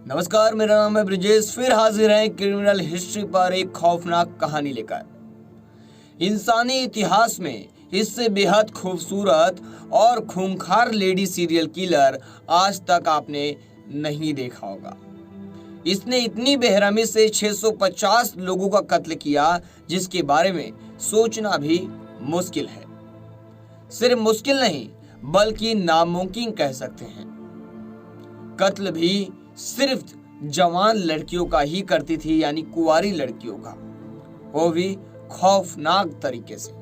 नमस्कार, मेरा नाम है ब्रिजेश। फिर हाजिर हैं क्रिमिनल हिस्ट्री पर एक खौफनाक कहानी लेकर। इंसानी इतिहास में इससे बेहद खूबसूरत और खूंखार लेडी सीरियल किलर आज तक आपने नहीं देखा होगा। इसने इतनी बेरहमी से 650 लोगों का कत्ल किया जिसके बारे में सोचना भी मुश्किल है। सिर्फ मुश्किल नहीं बल्कि नामुमकिन कह सकते हैं। कत्ल भी सिर्फ जवान लड़कियों का ही करती थी, यानी कुंवारी लड़कियों का, वो भी खौफनाक तरीके से।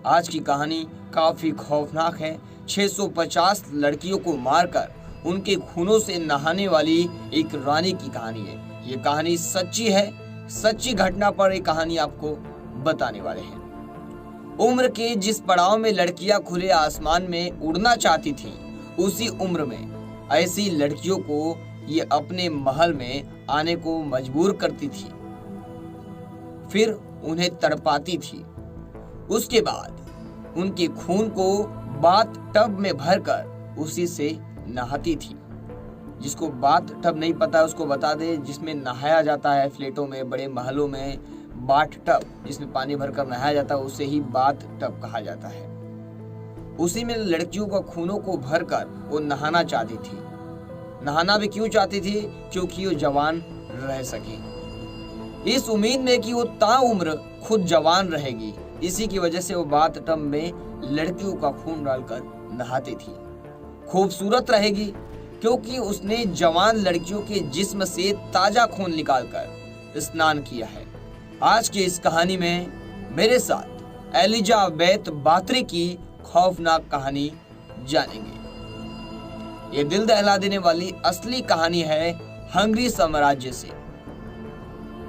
आज की कहानी काफी खौफनाक है। 650 लड़कियों को मारकर उनके खूनों से नहाने वाली एक रानी की कहानी है। ये कहानी सच्ची है, सच्ची घटना पर एक कहानी आपको बताने वाले हैं। उम्र के जिस पड़ाव में लड़कियां खुले आसमान में उड़ना चाहती थीं, उसी उम्र में ऐसी लड़कियों को ये अपने महल में आने को मजबूर करती थी, फिर उन्हें तड़पाती थी। उसके बाद उनके खून को बाथ टब में भरकर उसी से नहाती थी। जिसको बाथ टब नहीं पता उसको बता दे, जिसमें नहाया जाता है फ्लैटों में, बड़े महलों में बाथ टब जिसमें पानी भरकर नहाया जाता है, उसे ही बाथ टब कहा जाता है। उसी में लड़कियों का खूनों को भरकर वो नहाना चाहती थी। नहाना भी क्यों चाहती थी? क्योंकि वो जवान रह सके, इस उम्मीद में कि वो ताउम्र खुद जवान रहेगी। इसी की वजह से वो बाथ टब में लड़कियों का खून डालकर नहाती थी। खूबसूरत रहेगी क्योंकि उसने जवान लड़कियों के जिस्म से ताजा खून निकालकर स्नान किया है। आज की इस कहानी में मेरे साथ एलिजाबेथ बाथरी की खौफनाक कहानी जानेंगे। ये दिल दहला देने वाली असली कहानी है हंगरी साम्राज्य से।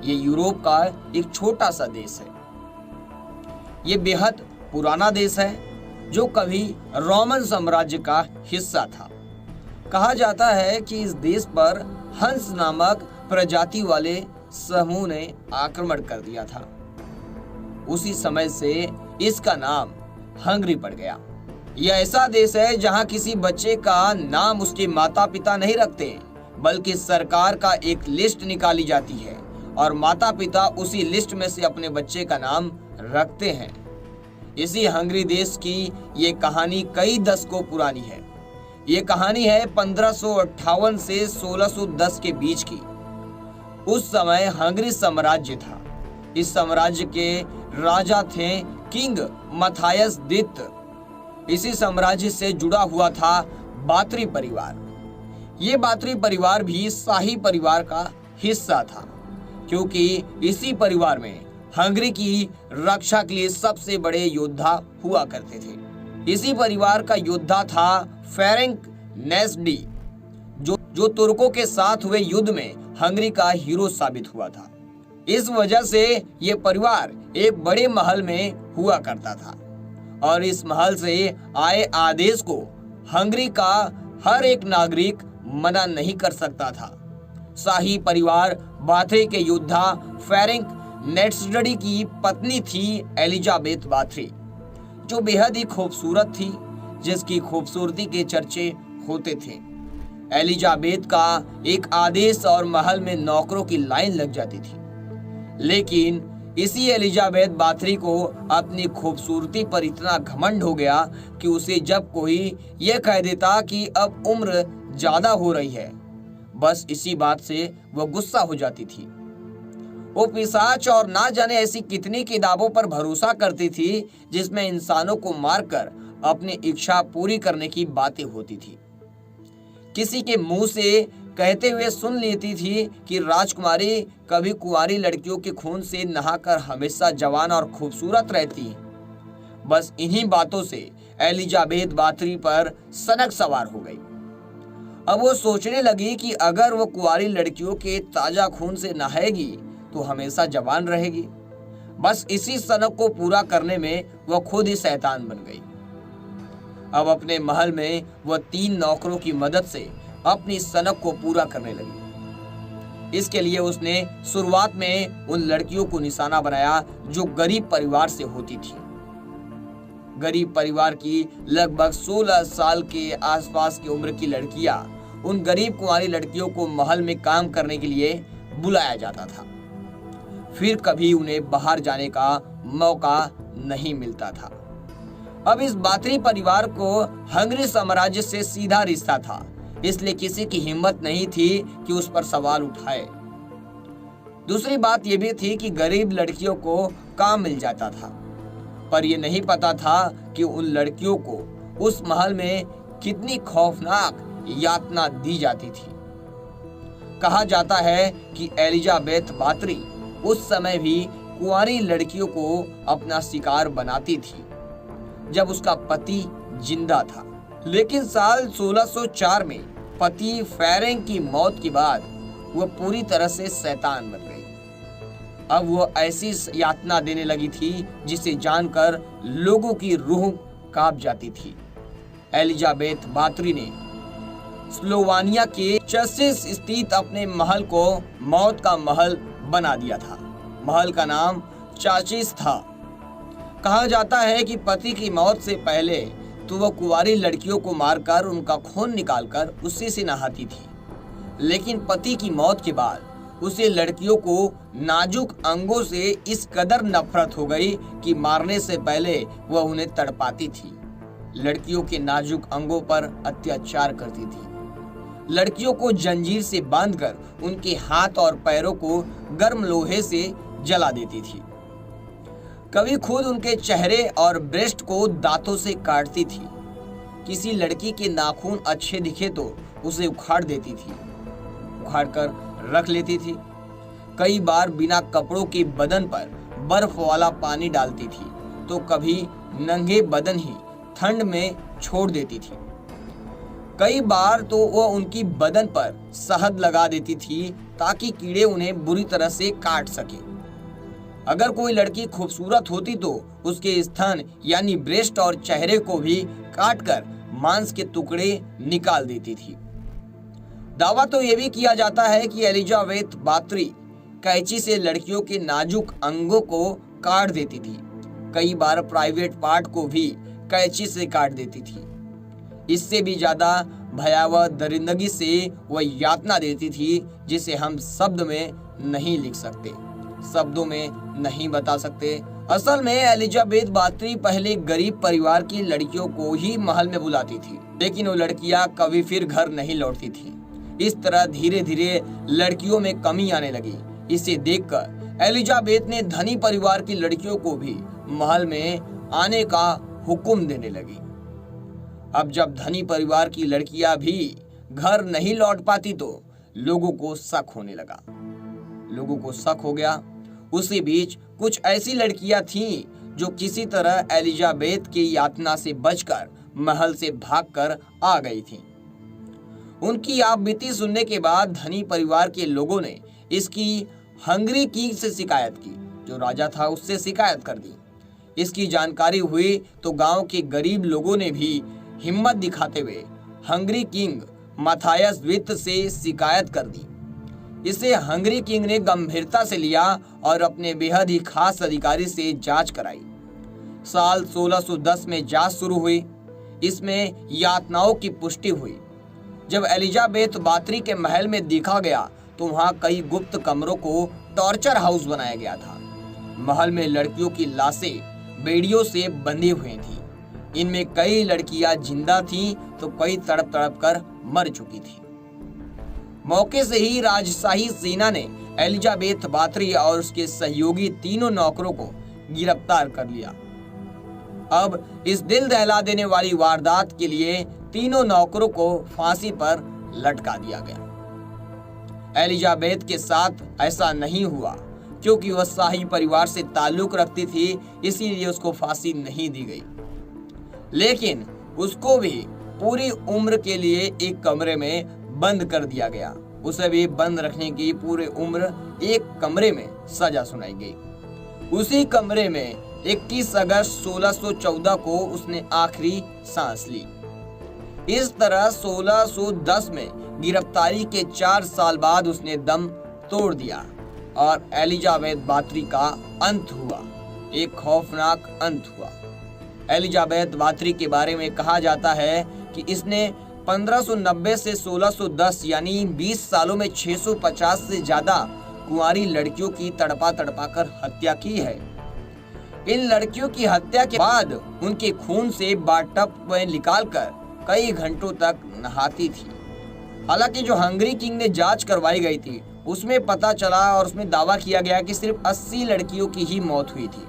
ये यूरोप का एक छोटा सा देश है। ये बेहद पुराना देश है जो कभी रोमन साम्राज्य का हिस्सा था। कहा जाता है कि इस देश पर हंस नामक प्रजाति वाले समूह ने आक्रमण कर दिया था। उसी समय से इसका नाम हंगरी पड़ गया। यह ऐसा देश है जहां किसी बच्चे का नाम उसके माता पिता नहीं रखते, बल्कि सरकार का एक लिस्ट निकाली जाती है और माता पिता उसी लिस्ट में से अपने बच्चे का नाम रखते हैं। इसी हंगरी देश की ये कहानी कई दशकों पुरानी है। ये कहानी है 1558 से 1610 के बीच की। उस समय हंगरी साम्राज्य था। इस साम्राज्य के राजा थे किंग मथायस द्वितीय। इसी साम्राज्य से जुड़ा हुआ था बाथरी परिवार। ये बाथरी परिवार भी शाही परिवार का हिस्सा था, क्योंकि इसी परिवार में हंगरी की रक्षा के लिए सबसे बड़े योद्धा हुआ करते थे। इसी परिवार का योद्धा था फेरेंक नेस्डी, जो तुर्कों के साथ हुए युद्ध में हंगरी का हीरो साबित हुआ था। इस वजह से ये परिवार एक बड़े महल में हुआ करता था और इस महल से आए आदेश को हंगरी का हर एक नागरिक मना नहीं कर सकता था। शाही परिवार बाथरी के योद्धा फेरेंक नेस्डी की पत्नी थी एलिजाबेथ बाथरी, जो बेहद ही खूबसूरत थी, जिसकी खूबसूरती के चर्चे होते थे। एलिजाबेथ का एक आदेश और महल में नौकरों की लाइन लग जाती थी। लेकिन इसी एलिजाबेथ बाथरी को अपनी खूबसूरती पर इतना घमंड हो गया कि उसे जब कोई यह कह देता कि अब उम्र ज्यादा हो रही है, बस इसी बात से वो गुस्सा हो जाती थी। वो पिशाच और ना जाने ऐसी कितनी किताबों पर भरोसा करती थी जिसमें इंसानों को मारकर अपनी इच्छा पूरी करने की बातें होती थी। किसी के मुंह से कहते हुए सुन लेती थी कि राजकुमारी कभी कुंवारी लड़कियों के खून से नहाकर हमेशा जवान और खूबसूरत रहती है। बस इन्हीं बातों से एलिजाबेथ बाथरी पर सनक सवार हो गई। अब वो सोचने लगी कि अगर वो कुंवारी लड़कियों के ताजा खून से नहाएगी तो हमेशा जवान रहेगी। बस इसी सनक को पूरा करने में वह खुद ही शैतान बन गई। अब अपने महल में वह 3 नौकरों की मदद से अपनी सनक को पूरा करने लगी। इसके लिए उसने शुरुआत में उन लड़कियों को निशाना बनाया जो गरीब परिवार से होती थी। गरीब परिवार की लगभग 16 साल के आसपास की उम्र की लड़कियां उन गरीब कुंवारी लड़कियों को महल में काम करने के लिए बुलाया जाता था। फिर कभी उन्हें बाहर जाने का मौका नहीं मिलता था। अब इस बात्री परिवार को हंगरी साम्राज्य से सीधा रिश्ता था, इसलिए किसी की हिम्मत नहीं थी कि उस पर सवाल उठाए। दूसरी बात यह भी थी कि गरीब लड़कियों को काम मिल जाता था, पर यह नहीं पता था कि उन लड़कियों को उस महल में कितनी खौफनाक यातना दी जाती थी। कहा जाता है कि एलिजाबेथ बात्री उस समय भी कुंवारी लड़कियों को अपना शिकार बनाती थी जब उसका पति जिंदा था। लेकिन साल 1604 में पति फेरेंग की मौत के बाद वह पूरी तरह से शैतान बन गई। अब वह ऐसी यातना देने लगी थी जिसे जानकर लोगों की रूह कांप जाती थी। एलिजाबेथ बात्री ने स्लोवानिया के चर्चिस स्थित अपने महल को मौत का महल बना दिया था। महल का नाम चाचिस था। कहा जाता है कि पति की मौत से पहले तो वह कुंवारी लड़कियों को मारकर उनका खून निकालकर उसी से नहाती थी, लेकिन पति की मौत के बाद उसे लड़कियों को नाजुक अंगों से इस कदर नफरत हो गई कि मारने से पहले वह उन्हें तड़पाती थी, लड़कियों के नाजुक अंगों पर अत्याचार करती थी, लड़कियों को जंजीर से बांधकर उनके हाथ और पैरों को गर्म लोहे से जला देती थी। कभी खुद उनके चेहरे और ब्रेस्ट को दांतों से काटती थी। किसी लड़की के नाखून अच्छे दिखे तो उसे उखाड़ देती थी, उखाड़ कर रख लेती थी। कई बार बिना कपड़ों के बदन पर बर्फ वाला पानी डालती थी तो कभी नंगे बदन ही ठंड में छोड़ देती थी। कई बार तो वह उनकी बदन पर शहद लगा देती थी ताकि कीड़े उन्हें बुरी तरह से काट सके। अगर कोई लड़की खूबसूरत होती तो उसके स्तन यानी ब्रेस्ट और चेहरे को भी काटकर मांस के टुकड़े निकाल देती थी। दावा तो यह भी किया जाता है कि एलिजाबेथ बात्री कैंची से लड़कियों के नाजुक अंगों को काट देती थी। कई बार प्राइवेट पार्ट को भी कैंची से काट देती थी। इससे भी ज्यादा भयावह दरिंदगी से वह यातना देती थी जिसे हम शब्द में नहीं लिख सकते, शब्दों में नहीं बता सकते। असल में एलिजाबेथ बात्री पहले गरीब परिवार की लड़कियों को ही महल में बुलाती थी, लेकिन वो लड़कियां कभी फिर घर नहीं लौटती थी। इस तरह धीरे धीरे लड़कियों में कमी आने लगी। इसे देखकर एलिजाबेथ ने धनी परिवार की लड़कियों को भी महल में आने का हुक्म देने लगी। अब जब धनी परिवार की लड़कियां भी घर नहीं लौट पाती तो लोगों को शक होने लगा। लोगों को शक हो गया। उसी बीच कुछ ऐसी लड़कियां थीं जो किसी तरह एलिजाबेथ की यातना से बचकर महल से भागकर आ गई थीं। उनकी आपबीती सुनने के बाद धनी परिवार के लोगों ने इसकी हंगरी किंग से शिकायत की, जो राजा था उससे शिकायत कर दी। इसकी जानकारी हुई तो गांव के गरीब लोगों ने भी हिम्मत दिखाते हुए हंगरी किंग माथायस वित्त से शिकायत कर दी। इसे हंगरी किंग ने गंभीरता से लिया और अपने बेहद ही खास अधिकारी से जांच कराई। साल 1610 में जांच शुरू हुई। इसमें यातनाओं की पुष्टि हुई। जब एलिजाबेथ बात्री के महल में देखा गया तो वहां कई गुप्त कमरों को टॉर्चर हाउस बनाया गया था। महल में लड़कियों की लाशें बेड़ियों से बंधी हुई थी। इनमें कई लड़कियां जिंदा थीं तो कई तड़प तड़प कर मर चुकी थी। मौके से ही राजशाही सेना ने एलिजाबेथ बात्री और उसके सहयोगी तीनों नौकरों को गिरफ्तार कर लिया। अब इस दिल दहला देने वाली वारदात के लिए तीनों नौकरों को फांसी पर लटका दिया गया। एलिजाबेथ के साथ ऐसा नहीं हुआ क्योंकि वह शाही परिवार से ताल्लुक रखती थी, इसीलिए उसको फांसी नहीं दी गई। लेकिन उसको भी पूरी उम्र के लिए एक कमरे में बंद कर दिया गया। उसे भी बंद रखने की पूरी उम्र एक कमरे में सजा सुनाई गई। उसी कमरे में 21 अगस्त 1614 को उसने आखिरी सांस ली। इस तरह 1610 में गिरफ्तारी के 4 साल बाद उसने दम तोड़ दिया और एलिजाबेथ बात्री का अंत हुआ, एक खौफनाक अंत हुआ। एलिजाबेथ बात्री के बारे में कहा जाता है कि इसने 1590 से 1610 यानी 20 सालों में 650 से ज्यादा कुंवारी लड़कियों की तड़पा कर हत्या की है। इन लड़कियों की हत्या के बाद उनके खून से बाथटब में निकालकर कई घंटों तक नहाती थी। हालांकि जो हंगरी किंग ने जांच करवाई गई थी उसमें पता चला और उसमें दावा किया गया कि सिर्फ 80 लड़कियों की ही मौत हुई थी।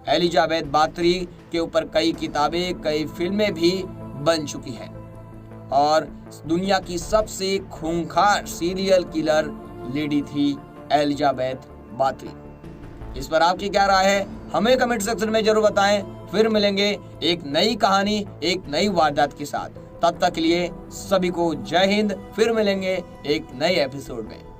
एलिजाबेथ बाथरी के ऊपर कई किताबें, कई फिल्में भी बन चुकी हैं और दुनिया की सबसे खूंखार सीरियल किलर लेडी थी एलिजाबेथ बाथरी। इस पर आपकी क्या राय है हमें कमेंट सेक्शन में जरूर बताएं। फिर मिलेंगे एक नई कहानी, एक नई वारदात के साथ। तब तक के लिए सभी को जय हिंद। फिर मिलेंगे एक नए एपिसोड में।